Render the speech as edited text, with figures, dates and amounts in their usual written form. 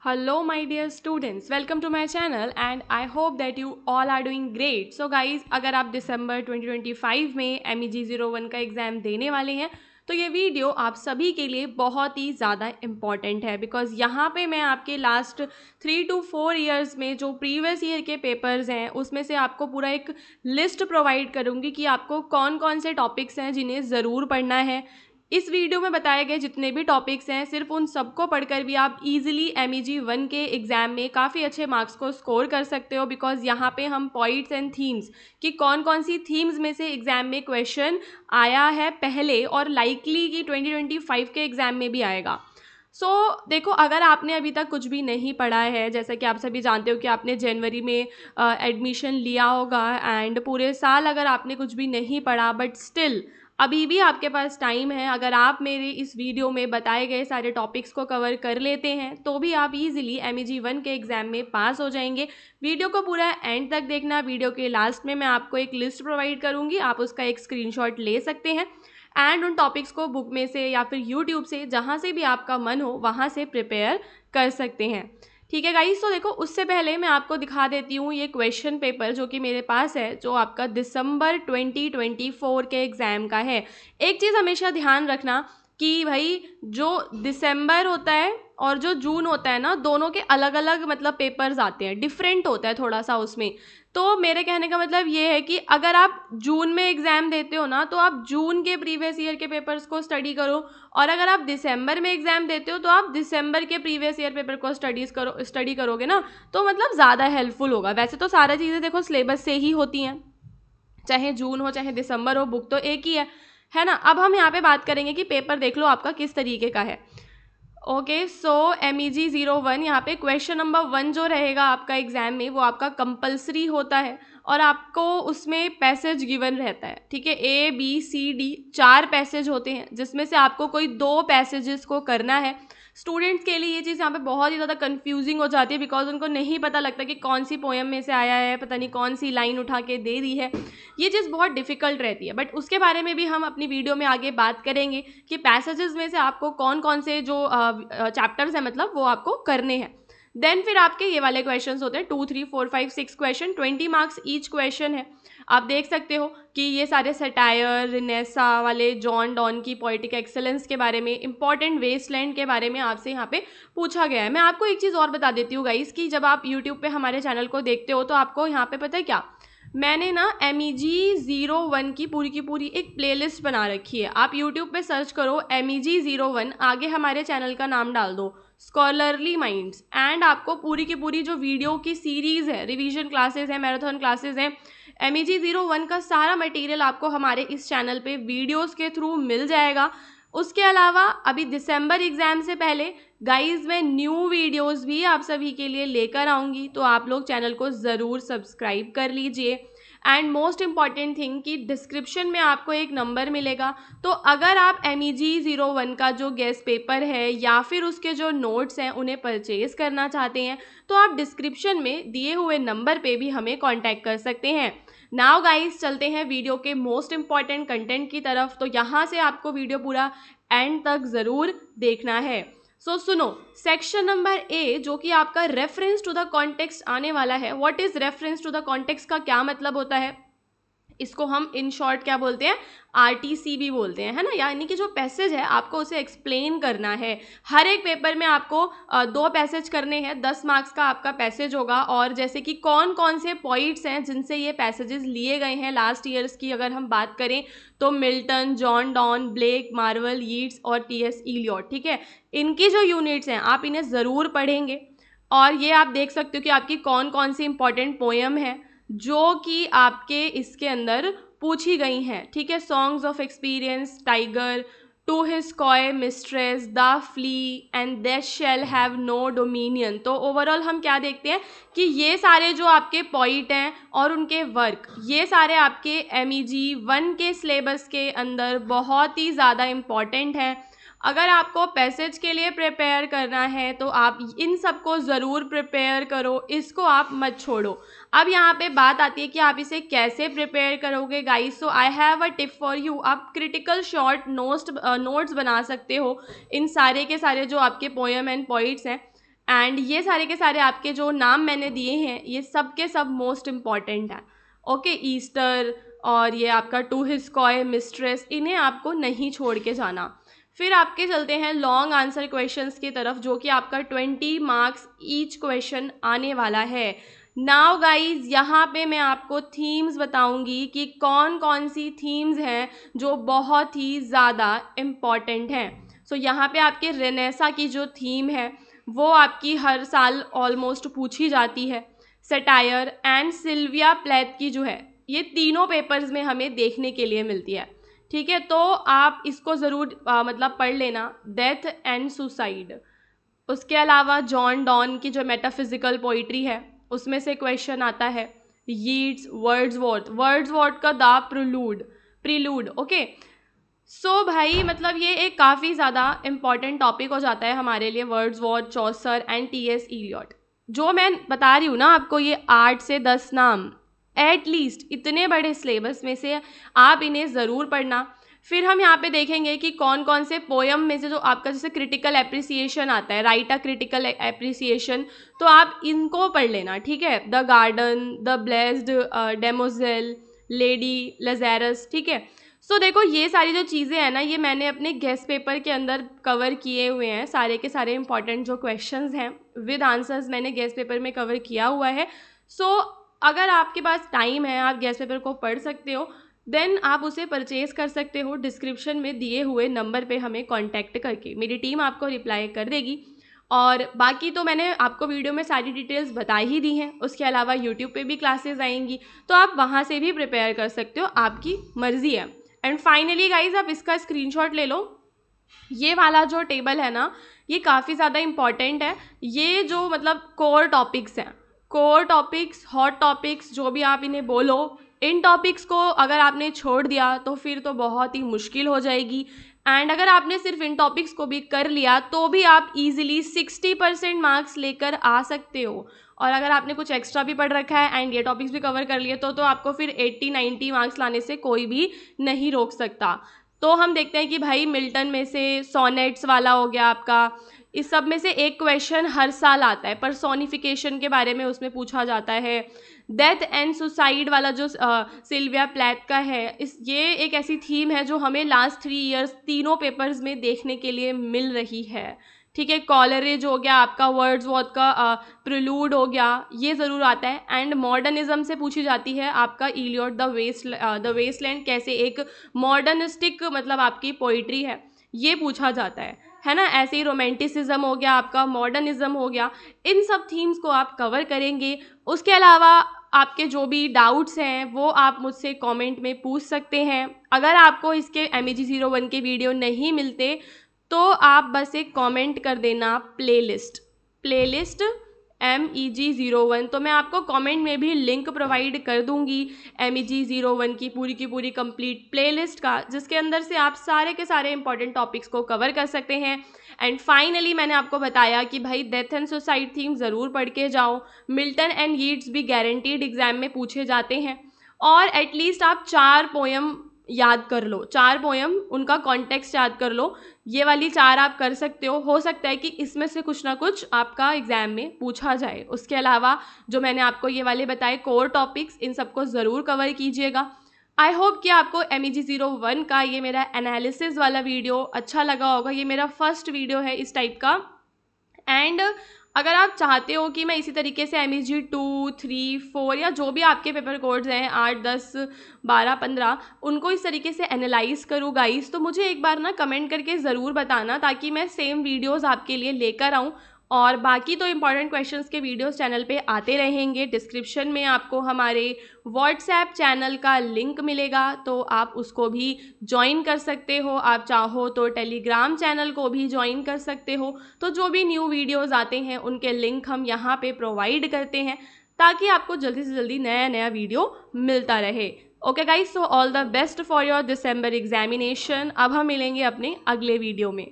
Hello my dear students, welcome to my channel and I hope that you all are doing great. So guys, अगर आप दिसंबर 2025 में MEG 01 का exam देने वाले हैं तो ये वीडियो आप सभी के लिए बहुत ही ज़्यादा इम्पॉर्टेंट है बिकॉज यहाँ पे मैं आपके लास्ट 3 to 4 ईयर्स में जो प्रीवियस ईयर के पेपर्स हैं उसमें से आपको पूरा एक लिस्ट प्रोवाइड करूँगी कि आपको कौन कौन से टॉपिक्स हैं जिन्हें ज़रूर पढ़ना है। इस वीडियो में बताए गए जितने भी टॉपिक्स हैं सिर्फ उन सबको पढ़कर भी आप इजीली MEG 1 के एग्ज़ाम में काफ़ी अच्छे मार्क्स को स्कोर कर सकते हो बिकॉज यहाँ पे हम पॉइंट्स एंड थीम्स कि कौन कौन सी थीम्स में से एग्ज़ाम में क्वेश्चन आया है पहले और लाइकली कि 2025 के एग्ज़ाम में भी आएगा। देखो, अगर आपने अभी तक कुछ भी नहीं पढ़ा है, जैसा कि आप सभी जानते हो कि आपने जनवरी में एडमिशन लिया होगा एंड पूरे साल अगर आपने कुछ भी नहीं पढ़ा बट स्टिल अभी भी आपके पास टाइम है। अगर आप मेरे इस वीडियो में बताए गए सारे टॉपिक्स को कवर कर लेते हैं तो भी आप इजीली MEG 1 के एग्ज़ाम में पास हो जाएंगे। वीडियो को पूरा एंड तक देखना। वीडियो के लास्ट में मैं आपको एक लिस्ट प्रोवाइड करूँगी, आप उसका एक स्क्रीनशॉट ले सकते हैं एंड उन टॉपिक्स को बुक में से या फिर यूट्यूब से जहाँ से भी आपका मन हो वहाँ से प्रिपेयर कर सकते हैं। ठीक है गाइस, तो देखो उससे पहले मैं आपको दिखा देती हूँ ये क्वेश्चन पेपर जो कि मेरे पास है, जो आपका दिसंबर 2024 के एग्ज़ाम का है। एक चीज़ हमेशा ध्यान रखना कि भाई जो दिसंबर होता है और जो जून होता है ना, दोनों के अलग अलग मतलब पेपर्स आते हैं, डिफरेंट होता है थोड़ा सा उसमें। तो मेरे कहने का मतलब ये है कि अगर आप जून में एग्ज़ाम देते हो ना तो आप जून के प्रीवियस ईयर के पेपर्स को स्टडी करो, और अगर आप दिसंबर में एग्ज़ाम देते हो तो आप दिसंबर के प्रीवियस ईयर पेपर को स्टडी करोगे ना तो मतलब ज़्यादा हेल्पफुल होगा। वैसे तो सारी चीज़ें देखो सिलेबस से ही होती हैं, चाहे जून हो चाहे दिसंबर हो, बुक तो एक ही है ना। अब हम यहाँ पे बात करेंगे कि पेपर देख लो आपका किस तरीके का है। ओके, सो MEG 01 यहाँ पे क्वेश्चन नंबर 1 जो रहेगा आपका एग्जाम में वो आपका कंपलसरी होता है और आपको उसमें पैसेज गिवन रहता है। ठीक है, ABCD 4 पैसेज होते हैं जिसमें से आपको कोई 2 पैसेजेस को करना है। स्टूडेंट्स के लिए ये चीज़ यहाँ पे बहुत ही ज़्यादा कंफ्यूजिंग हो जाती है बिकॉज उनको नहीं पता लगता कि कौन सी पोएम में से आया है, पता नहीं कौन सी लाइन उठा के दे दी है। ये चीज़ बहुत डिफिकल्ट रहती है बट उसके बारे में भी हम अपनी वीडियो में आगे बात करेंगे कि पैसेजेस में से आपको कौन कौन से जो चैप्टर्स हैं मतलब वो आपको करने हैं। देन फिर आपके ये वाले क्वेश्चंस होते हैं 2 3 4 5 6 क्वेश्चन, 20 मार्क्स ईच क्वेश्चन है। आप देख सकते हो कि ये सारे सटायर, रिनेसा वाले, जॉन डॉन की पोएटिक एक्सेलेंस के बारे में, इंपॉर्टेंट वेस्टलैंड के बारे में आपसे यहाँ पे पूछा गया है। मैं आपको एक चीज़ और बता देती हूँ गाइस कि जब आप यूट्यूब पे हमारे चैनल को देखते हो तो आपको यहाँ पे पता है क्या, मैंने ना MEG 01 की पूरी एक प्लेलिस्ट बना रखी है। आप यूट्यूब पे सर्च करो MEG 01, आगे हमारे चैनल का नाम डाल दो स्कॉलरली माइंड्स, एंड आपको पूरी की पूरी जो वीडियो की सीरीज़ है, रिवीजन क्लासेस हैं, मैराथन क्लासेस हैं, MEG 01 का सारा मटेरियल आपको हमारे इस चैनल पे वीडियोस के थ्रू मिल जाएगा। उसके अलावा अभी दिसंबर एग्ज़ाम से पहले गाइस मैं न्यू वीडियोस भी आप सभी के लिए लेकर आऊँगी, तो आप लोग चैनल को ज़रूर सब्सक्राइब कर लीजिए। एंड मोस्ट इम्पॉर्टेंट थिंग कि डिस्क्रिप्शन में आपको एक नंबर मिलेगा, तो अगर आप MEG 01 का जो गेस्ट पेपर है या फिर उसके जो नोट्स हैं उन्हें परचेज़ करना चाहते हैं तो आप डिस्क्रिप्शन में दिए हुए नंबर पे भी हमें कॉन्टैक्ट कर सकते हैं। नाउ गाइस, चलते हैं वीडियो के मोस्ट इम्पॉर्टेंट कंटेंट की तरफ। तो यहाँ से आपको वीडियो पूरा एंड तक ज़रूर देखना है। सुनो, सेक्शन नंबर ए जो कि आपका रेफरेंस टू द कॉन्टेक्स्ट आने वाला है। What is reference to the context का क्या मतलब होता है, इसको हम इन शॉर्ट क्या बोलते हैं, RTC भी बोलते हैं, है ना। यानी कि जो पैसेज है आपको उसे एक्सप्लेन करना है। हर एक पेपर में आपको 2 पैसेज करने हैं, 10 मार्क्स का आपका पैसेज होगा। और जैसे कि कौन कौन से पॉइंट्स हैं जिनसे ये पैसेजेस लिए गए हैं लास्ट ईयर्स की अगर हम बात करें तो Milton, John Donne, Blake, Marvell, Yeats और TS इलियट। ठीक है, इनकी जो यूनिट्स हैं आप इन्हें ज़रूर पढ़ेंगे। और ये आप देख सकते हो कि आपकी कौन कौन सी इंपॉर्टेंट पोएम है जो कि आपके इसके अंदर पूछी गई हैं। ठीक है, songs of experience, tiger, to his coy mistress, the flea and that shall have no dominion. तो ओवरऑल हम क्या देखते हैं कि ये सारे जो आपके पॉइंट हैं और उनके वर्क, ये सारे आपके MEG 1 के सिलेबस के अंदर बहुत ही ज़्यादा इम्पॉर्टेंट हैं। अगर आपको पैसेज के लिए प्रिपेयर करना है तो आप इन सबको ज़रूर प्रिपेयर करो, इसको आप मत छोड़ो। अब यहाँ पे बात आती है कि आप इसे कैसे प्रिपेयर करोगे guys. So I have a tip for you. आप क्रिटिकल शॉर्ट नोट्स बना सकते हो इन सारे के सारे जो आपके पोएम एंड पॉइंट्स हैं। एंड ये सारे के सारे आपके जो नाम मैंने दिए हैं ये सब के सब मोस्ट इम्पॉर्टेंट हैं। ओके, ईस्टर और ये आपका टू हिज कॉय, मिस्ट्रेस, इन्हें आपको नहीं छोड़ के जाना। फिर आपके चलते हैं लॉन्ग आंसर क्वेश्चंस की तरफ, जो कि आपका 20 मार्क्स ईच क्वेश्चन आने वाला है। नाउ गाइज, यहाँ पे मैं आपको थीम्स बताऊंगी कि कौन कौन सी थीम्स हैं जो बहुत ही ज़्यादा इम्पॉर्टेंट हैं। सो यहाँ पे आपके रेनेसा की जो थीम है वो आपकी हर साल ऑलमोस्ट पूछी जाती है। सटायर एंड सिल्विया प्लेथ की जो है, ये तीनों पेपर्स में हमें देखने के लिए मिलती है। ठीक है, तो आप इसको ज़रूर मतलब पढ़ लेना, डेथ एंड सुसाइड। उसके अलावा जॉन डॉन की जो मेटाफिजिकल पोइट्री है उसमें से क्वेश्चन आता है। यीट्स, वर्ड्सवर्थ का द प्रिलूड। ओके, सो भाई मतलब ये एक काफ़ी ज़्यादा इम्पॉर्टेंट टॉपिक हो जाता है हमारे लिए, Wordsworth, Chaucer and T S. Eliot. जो मैं बता रही हूँ ना आपको, ये 8 से 10 नाम एटलीस्ट इतने बड़े सिलेबस में से आप इन्हें ज़रूर पढ़ना। फिर हम यहाँ पे देखेंगे कि कौन कौन से पोयम में से जो आपका जैसे क्रिटिकल एप्रिसिएशन आता है, राइट अ क्रिटिकल एप्रिसिएशन, तो आप इनको पढ़ लेना। ठीक है, the garden, the blessed, damozel, Lady Lazarus. ठीक है, सो देखो ये सारी जो चीज़ें हैं ना, ये मैंने अपने गेस्ट पेपर के अंदर कवर किए हुए हैं। सारे के सारे इंपॉर्टेंट जो क्वेश्चंस हैं विद आंसर्स मैंने गेस्ट पेपर में कवर किया हुआ है। सो अगर आपके पास टाइम है, आप गेस्ट पेपर को पढ़ सकते हो, देन आप उसे परचेज कर सकते हो डिस्क्रिप्शन में दिए हुए नंबर पे हमें कांटेक्ट करके। मेरी टीम आपको रिप्लाई कर देगी। और बाकी तो मैंने आपको वीडियो में सारी डिटेल्स बता ही दी हैं। उसके अलावा यूट्यूब पे भी क्लासेस आएंगी, तो आप वहाँ से भी प्रिपेयर कर सकते हो, आपकी मर्ज़ी है। एंड फाइनली गाइज, आप इसका स्क्रीनशॉट ले लो। ये वाला जो टेबल है ना, ये काफ़ी ज़्यादा इम्पॉर्टेंट है। ये जो मतलब कोर टॉपिक्स हैं, कोर टॉपिक्स, हॉट टॉपिक्स, जो भी आप इन्हें बोलो, इन टॉपिक्स को अगर आपने छोड़ दिया तो फिर तो बहुत ही मुश्किल हो जाएगी। एंड अगर आपने सिर्फ इन टॉपिक्स को भी कर लिया तो भी आप इजीली 60% मार्क्स लेकर आ सकते हो। और अगर आपने कुछ एक्स्ट्रा भी पढ़ रखा है एंड ये टॉपिक्स भी कवर कर लिए तो आपको फिर 80-90 मार्क्स लाने से कोई भी नहीं रोक सकता। तो हम देखते हैं कि भाई मिल्टन में से सोनेट्स वाला हो गया आपका, इस सब में से एक क्वेश्चन हर साल आता है, पर्सोनिफिकेशन के बारे में उसमें पूछा जाता है। डेथ एंड सुसाइड वाला जो सिल्विया प्लेथ का है, ये एक ऐसी थीम है जो हमें लास्ट 3 इयर्स तीनों पेपर्स में देखने के लिए मिल रही है। ठीक है, कॉलरेज हो गया आपका, वर्ड्सवर्थ का प्रिलूड हो गया, ये ज़रूर आता है। एंड मॉडर्निज्म से पूछी जाती है आपका इलियट द वेस्टलैंड, कैसे एक मॉडर्निस्टिक मतलब आपकी पोइट्री है, ये पूछा जाता है ना। ऐसे ही रोमांटिसिज्म हो गया आपका, मॉडर्निज्म हो गया, इन सब थीम्स को आप कवर करेंगे। उसके अलावा आपके जो भी डाउट्स हैं वो आप मुझसे कमेंट में पूछ सकते हैं। अगर आपको इसके MEG01 के वीडियो नहीं मिलते तो आप बस एक कमेंट कर देना प्लेलिस्ट MEG01, तो मैं आपको कमेंट में भी लिंक प्रोवाइड कर दूंगी MEG01 की पूरी कंप्लीट प्लेलिस्ट का, जिसके अंदर से आप सारे के सारे इंपॉर्टेंट टॉपिक्स को कवर कर सकते हैं। एंड फाइनली मैंने आपको बताया कि भाई डेथ एंड सुसाइड थीम ज़रूर पढ़ के जाओ। मिल्टन एंड यीट्स भी गारंटीड एग्जाम में पूछे जाते हैं। और एटलीस्ट आप 4 पोएम याद कर लो, 4 पोएम, उनका कॉन्टेक्स्ट याद कर लो। ये वाली 4 आप कर सकते हो सकता है कि इसमें से कुछ ना कुछ आपका एग्जाम में पूछा जाए। उसके अलावा जो मैंने आपको ये वाले बताए कोर टॉपिक्स, इन सबको ज़रूर कवर कीजिएगा। आई होप कि आपको MEG01 का ये मेरा एनालिसिस वाला वीडियो अच्छा लगा होगा। ये मेरा फर्स्ट वीडियो है इस टाइप का। एंड अगर आप चाहते हो कि मैं इसी तरीके से MEG2, 3, 4 या जो भी आपके पेपर कोड्स हैं 8, 10, 12, 15, उनको इस तरीके से एनालाइज करूँ गाइस, तो मुझे एक बार ना कमेंट करके ज़रूर बताना, ताकि मैं सेम वीडियोस आपके लिए लेकर आऊँ। और बाकी तो इंपॉर्टेंट क्वेश्चंस के वीडियोस चैनल पे आते रहेंगे। डिस्क्रिप्शन में आपको हमारे व्हाट्सएप चैनल का लिंक मिलेगा, तो आप उसको भी ज्वाइन कर सकते हो। आप चाहो तो टेलीग्राम चैनल को भी ज्वाइन कर सकते हो। तो जो भी न्यू वीडियोस आते हैं उनके लिंक हम यहाँ पे प्रोवाइड करते हैं, ताकि आपको जल्दी से जल्दी नया वीडियो मिलता रहे। Okay guys, so all the best for your December examination. अब हम मिलेंगे अपने अगले वीडियो में।